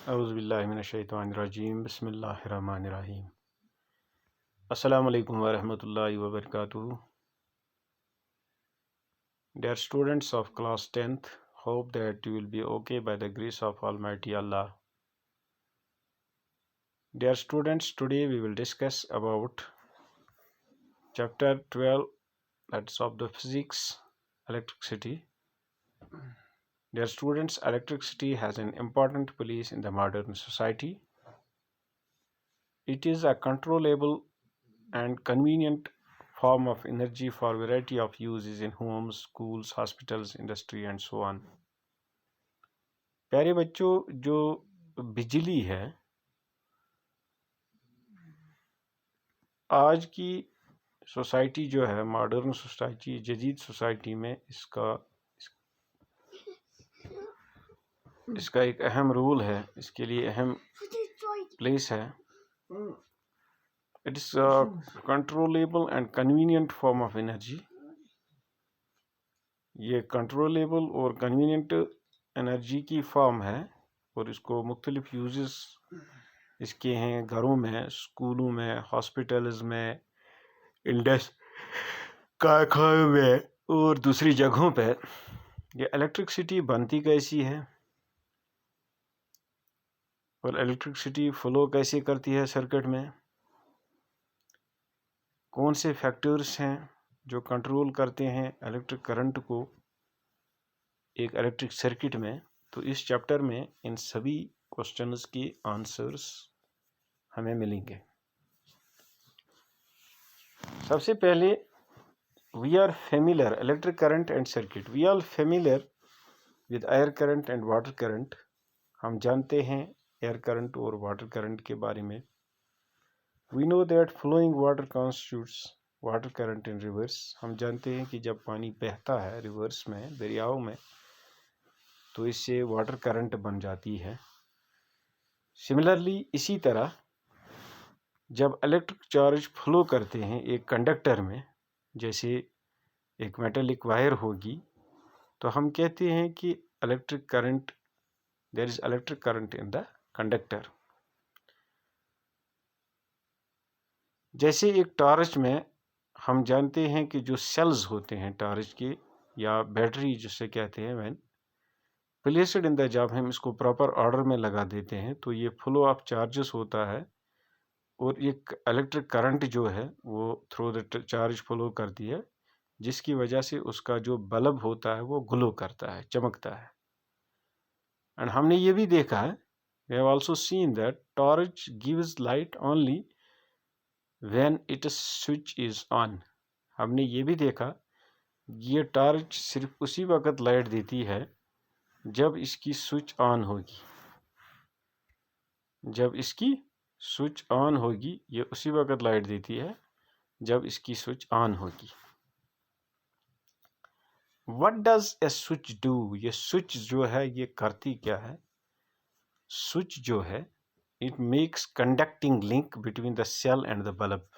औज़ुबिल्लाहिमिनश्शैतानिर्रजीम बिस्मिल्लाहिर्रहमानिर्रहीम। अस्सलामु अलैकुम वरहमतुल्लाहि वबरकातुहू। Dear students of class 10th, hope that you will be okay by the grace of Almighty Allah. Dear students, today we will discuss about chapter 12, that's of the physics, electricity. Dear students, electricity has an important place in the modern society. It is a controllable and convenient form of energy for variety of uses in homes, schools, hospitals, industry and so on. प्यारे बच्चों, जो बिजली है आज की society जो है, modern society, जदीद सोसाइटी में इसका एक अहम रोल है, इसके लिए अहम प्लेस है. It is a controllable and convenient form of energy. ये कंट्रोलेबल और कन्वीनियंट एनर्जी की फॉर्म है और इसको मुख्तलिफ यूजेस इसके हैं घरों में, स्कूलों में, हॉस्पिटल्स में, कारखानों में और दूसरी जगहों पे. ये इलेक्ट्रिसिटी बनती कैसी है और इलेक्ट्रिसिटी फ्लो कैसे करती है सर्किट में, कौन से फैक्टर्स हैं जो कंट्रोल करते हैं इलेक्ट्रिक करंट को एक इलेक्ट्रिक सर्किट में. तो इस चैप्टर में इन सभी क्वेश्चंस के आंसर्स हमें मिलेंगे. सबसे पहले we are familiar electric current and circuit. We are familiar with air current and water current. हम जानते हैं एयर करंट और वाटर करंट के बारे में. We know that flowing water constitutes water current in rivers. हम जानते हैं कि जब पानी बहता है रिवर्स में, दरियाओं में, तो इससे वाटर करंट बन जाती है. सिमिलरली इसी तरह जब इलेक्ट्रिक चार्ज फ्लो करते हैं एक कंडक्टर में, जैसे एक मेटेलिक वायर होगी, तो हम कहते हैं कि electric current, there is electric current in the conductor. जैसे एक टॉर्च में हम जानते हैं कि जो सेल्स होते हैं टॉर्च के या बैटरी जिसे कहते हैं, व्हेन प्लेस्ड इन द, जब हम इसको प्रॉपर ऑर्डर में लगा देते हैं तो ये फ्लो ऑफ चार्जेस होता है और एक इलेक्ट्रिक करंट जो है वो थ्रू द चार्ज फ्लो करती है, जिसकी वजह से उसका जो बल्ब होता है वो ग्लो करता है, चमकता है. एंड हमने ये भी देखा है, we have also seen that torch gives light only when its switch is on. हमने ये भी देखा ये टॉर्च सिर्फ उसी वक्त लाइट देती है जब इसकी स्विच ऑन होगी. जब इसकी स्विच ऑन होगी, ये उसी वक्त लाइट देती है जब इसकी स्विच ऑन होगी. What does a switch do? ये स्विच जो है ये करती क्या है? स्विच जो है it makes conducting link between the cell and the bulb.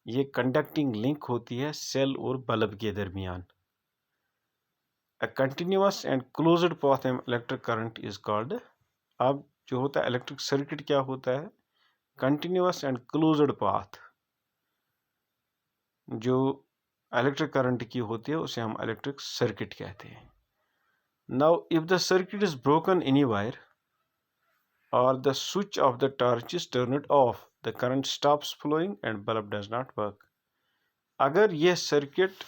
ये कंडक्टिंग लिंक होती है सेल और बल्ब के दरमियान. A continuous and closed path in electric current is called. अब जो होता है इलेक्ट्रिक सर्किट क्या होता है? कंटिन्यूअस एंड क्लोज्ड पाथ जो इलेक्ट्रिक करंट की होती है उसे हम इलेक्ट्रिक सर्किट कहते हैं. Now if the circuit is broken anywhere और the switch of the torch is turned off, the current stops flowing and bulb does not work. अगर यह सर्किट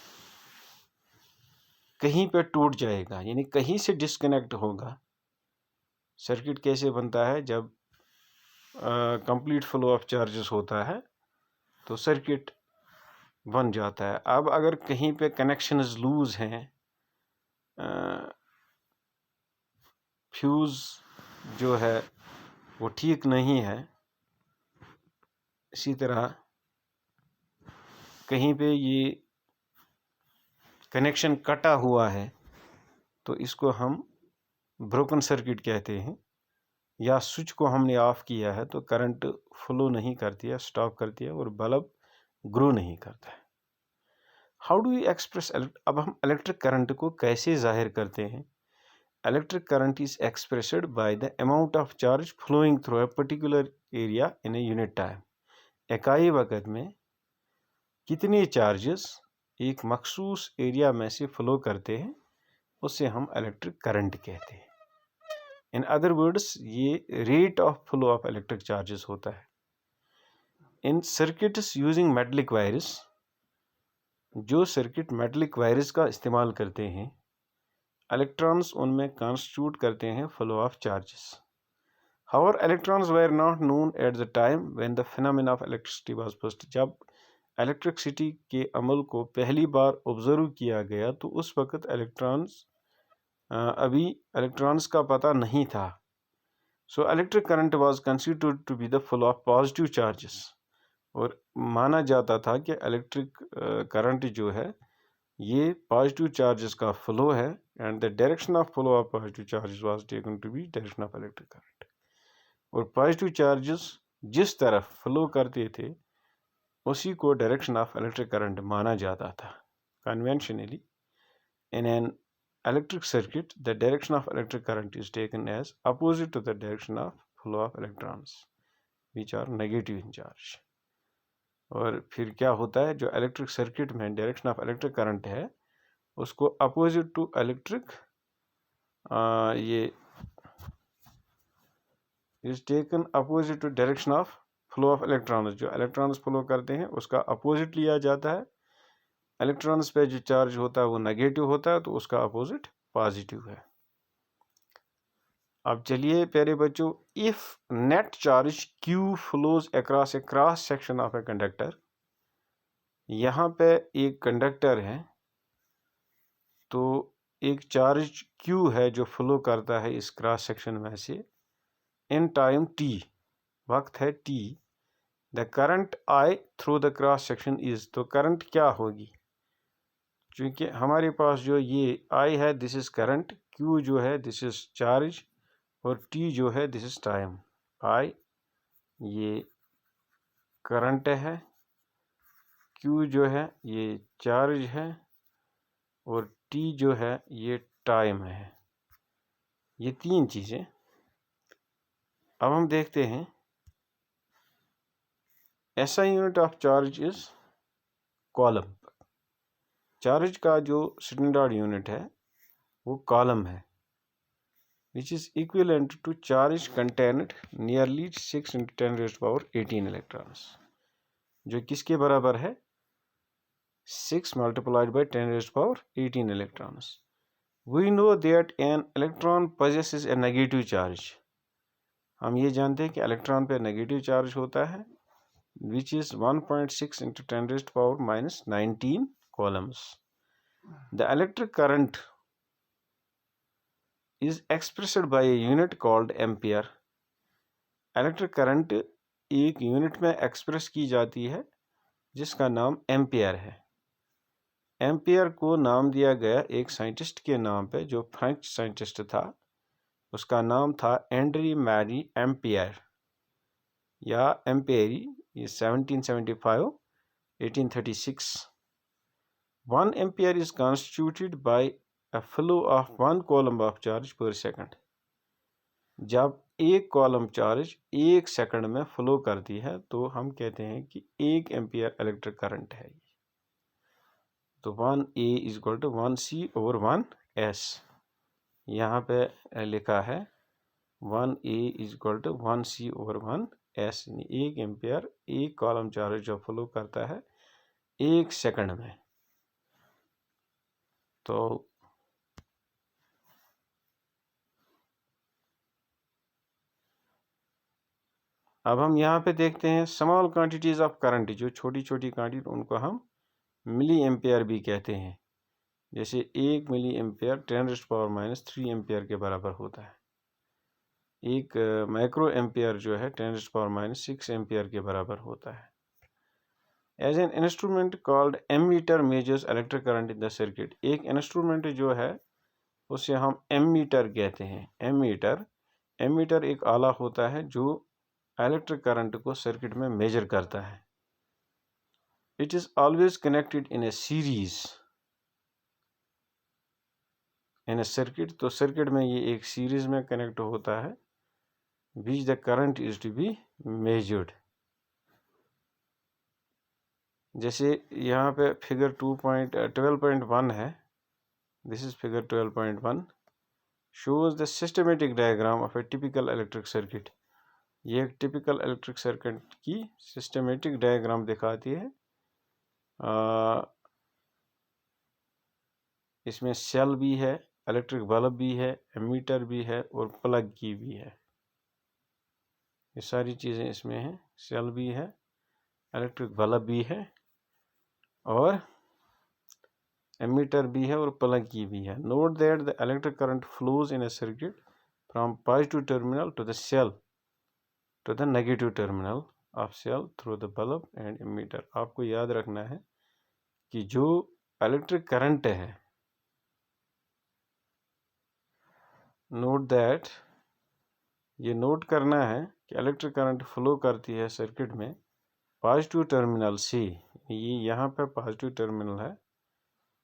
कहीं पे टूट जाएगा, यानी कहीं से डिस्कनेक्ट होगा. सर्किट कैसे बनता है? जब कंप्लीट फ्लो ऑफ चार्जेस होता है तो सर्किट बन जाता है. अब अगर कहीं पे कनेक्शंस लूज हैं, फ्यूज जो है वो ठीक नहीं है, इसी तरह कहीं पे ये कनेक्शन कटा हुआ है, तो इसको हम ब्रोकन सर्किट कहते हैं. या स्विच को हमने ऑफ किया है तो करंट फ्लो नहीं करती है, स्टॉप करती है और बल्ब ग्रो नहीं करता है. How do you express? अब हम इलेक्ट्रिक करंट को कैसे जाहिर करते हैं? electric current is expressed by the amount of charge flowing through a particular area in a unit time. इकाई वक़्त में कितने चार्जेस एक मखसूस एरिया में से फ्लो करते हैं उसे हम इलेक्ट्रिक करंट कहते हैं. इन अदर वर्ड्स ये rate of flow of electric charges होता है. इन सर्किट्स यूजिंग मेटलिक वायर्स, जो सर्किट मेटलिक वायर्स का इस्तेमाल करते हैं, इलेक्ट्रॉन्स उनमें कॉन्स्टिट्यूट करते हैं flow of charges. However electrons were not known at the time when the phenomena of electricity was first. जब इलेक्ट्रिसिटी के अमल को पहली बार ऑब्जर्व किया गया तो उस वक़्त अभी इलेक्ट्रॉन्स का पता नहीं था. So electric current was considered to be the flow of positive charges. और माना जाता था कि इलेक्ट्रिक करंट जो है ये पॉजिटिव चार्जेस का फ्लो है, and the direction of flow of positive charges was taken to be direction of electric current. और पॉजिटिव चार्जेस जिस तरफ फ्लो करते थे उसी को डायरेक्शन ऑफ इलेक्ट्रिक करंट माना जाता था. Conventionally in an electric circuit, the direction of electric current is taken as opposite to the direction of flow of electrons, which are negative in charge. और फिर क्या होता है, जो इलेक्ट्रिक सर्किट में डायरेक्शन ऑफ इलेक्ट्रिक करंट है उसको opposite to electric ये is taken opposite to direction of flow of electrons. जो इलेक्ट्रॉन्स फ्लो करते हैं उसका अपोजिट लिया जाता है. इलेक्ट्रॉन्स पे जो चार्ज होता है वो नेगेटिव होता है तो उसका अपोजिट पॉजिटिव है. अब चलिए प्यारे बच्चों, if net charge Q flows across A cross section of a conductor. यहाँ पे एक कंडक्टर है तो एक चार्ज Q है जो फ्लो करता है इस क्रॉस सेक्शन में से इन टाइम t, वक्त है t. The current I through the cross section is, तो करंट क्या होगी, क्योंकि हमारे पास जो ये I है दिस इज़ करंट, Q जो है दिस इज़ चार्ज और T जो है दिस इज़ टाइम. I ये करंट है, Q जो है ये चार्ज है और T जो है ये टाइम है. ये तीन चीज़ें. अब हम देखते हैं SI unit of charge is column. Charge का जो स्टैंडर्ड यूनिट है वो कॉलम है, which is equivalent to charge contained nearly 6 × 10⁻18 electrons, जो किसके बराबर है 6 × 10⁻18 electrons. We know that an electron possesses a negative charge. हम ये जानते हैं कि इलेक्ट्रॉन पे नेगेटिव चार्ज होता है which is 1.6 × 10⁻19 coulombs. The electric current is expressed by a unit called ampere. Electric current एक यूनिट में एक्सप्रेस की जाती है जिसका नाम एम्पियर है. एम्पियर को नाम दिया गया एक साइंटिस्ट के नाम पे जो फ्रेंच साइंटिस्ट था, उसका नाम था एंड्री मैरी एम्पियर या एम्पेरी. ये 1775 1836. 1 ampere is constituted by a flow of 1 coulomb of charge per second. जब एक कॉलम चार्ज 1 सेकंड में फ्लो करती है तो हम कहते हैं कि 1 एम्पियर इलेक्ट्रिक करंट है. तो 1A = 1C/1S. यहाँ पे लिखा है 1A = 1C/1S. 1 एम्पियर एक कॉलम चार्ज जो फ्लो करता है 1 सेकंड में. तो अब हम यहाँ पे देखते हैं स्मॉल क्वांटिटीज़ ऑफ करंट, जो छोटी छोटी क्वांटिटी उनको हम मिली एम्पियर भी कहते हैं. जैसे 1 मिली एम्पियर 10⁻³ एम्पियर के बराबर होता है. एक माइक्रो एम्पियर जो है 10⁻6 एम्पियर के बराबर होता है. As an instrument called ammeter measures electric current in the circuit. एक इंस्ट्रूमेंट जो है उसे हम एमीटर कहते हैं. एमीटर एक आला होता है जो इलेक्ट्रिक करंट को सर्किट में मेजर करता है. It is always connected in a series. In a circuit, तो सर्किट में ये एक सीरीज में कनेक्ट होता है, which the current is to be measured. जैसे यहाँ पे फिगर 12.1 है, this is figure 12.1, shows the systematic diagram of a typical electric circuit। ये एक टिपिकल इलेक्ट्रिक सर्किट की सिस्टमेटिक डायग्राम दिखाती है। इसमें सेल भी है, इलेक्ट्रिक बल्ब भी है, एमीटर भी है और प्लग की भी है। ये सारी चीज़ें इसमें हैं, सेल भी है, इलेक्ट्रिक बल्ब भी है और एमीटर भी है और प्लग की भी है। Note that the electric current flows in a circuit from positive terminal to the cell to the negative terminal of cell through the bulb and ammeter. आपको याद रखना है कि जो इलेक्ट्रिक करंट है, नोट दैट, ये नोट करना है कि इलेक्ट्रिक करंट फ्लो करती है सर्किट में पॉजिटिव टर्मिनल से। ये यहाँ पे पॉजिटिव टर्मिनल है,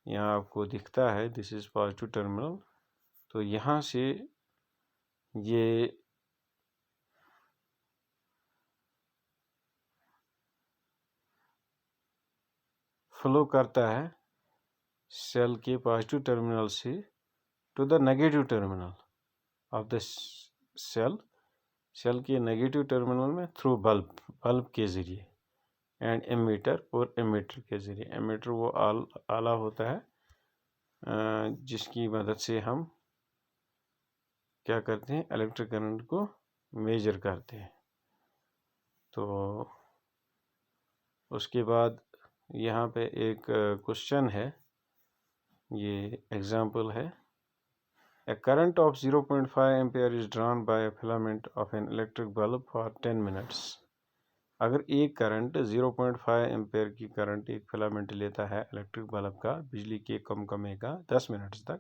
यहाँ आपको दिखता है दिस इज पॉजिटिव टर्मिनल। तो यहाँ से ये फ्लो करता है सेल के पॉजिटिव टर्मिनल से to the negative terminal of the cell, cell के नेगेटिव टर्मिनल में थ्रू बल्ब के ज़रिए एंड एमीटर और एमीटर के ज़रिए। एमीटर वो आला होता है जिसकी मदद से हम क्या करते हैं, इलेक्ट्रिक करंट को मेजर करते हैं। तो उसके बाद यहाँ पे एक क्वेश्चन है, ये एग्जाम्पल है। A current of 0.5 ampere is drawn by a filament of an electric bulb for 10 minutes। अगर एक करंट 0.5 एम्पेयर की करंट एक फिलामेंट लेता है इलेक्ट्रिक बल्ब का बिजली के कमकमे का 10 मिनट्स तक,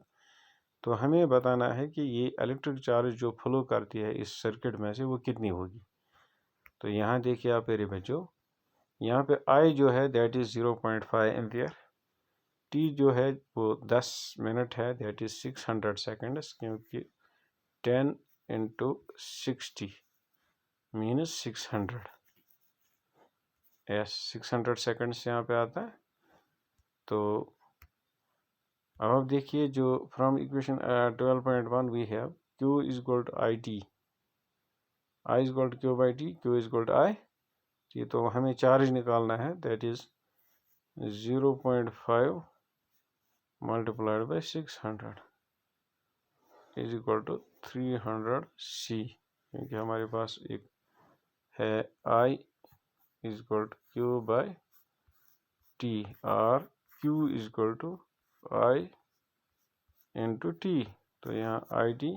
तो हमें बताना है कि ये इलेक्ट्रिक चार्ज जो फ्लो करती है इस सर्किट में से वो कितनी होगी। तो यहाँ देखिए आप मेरे बच्चों, यहाँ पे I जो है दैट इज़ 0.5 एम्पियर, T जो है वो 10 मिनट है दैट इज़ 600 सेकेंड्स, क्योंकि 10 इंटू 60 मीनस 600, यस 600 सेकेंड्स यहाँ पे आता है। तो अब आप देखिए जो from equation 12.1 we have Q is equal to I T, I is equal to Q by T, Q is equal to I T. तो हमें चार्ज निकालना है that is 0.5 multiplied by 600 is equal to 300 C, क्योंकि हमारे पास एक है I is equal to Q by T और Q is equal to I into T. तो यहाँ आई टी,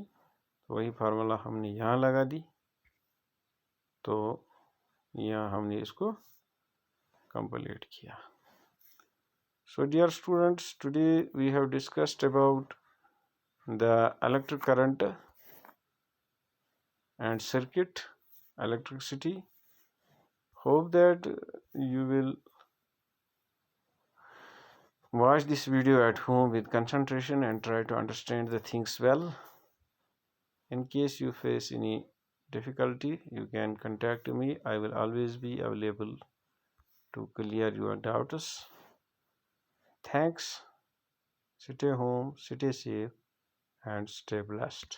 वही फार्मूला हमने यहाँ लगा दी, तो यहाँ हमने इसको कंप्लीट किया। So dear students, today we have discussed about the electric current and circuit, electricity. Hope that you will watch this video at home with concentration and try to understand the things well. In case you face any difficulty, you can contact me. I will always be available to clear your doubts. Thanks. Stay home, stay safe, and stay blessed.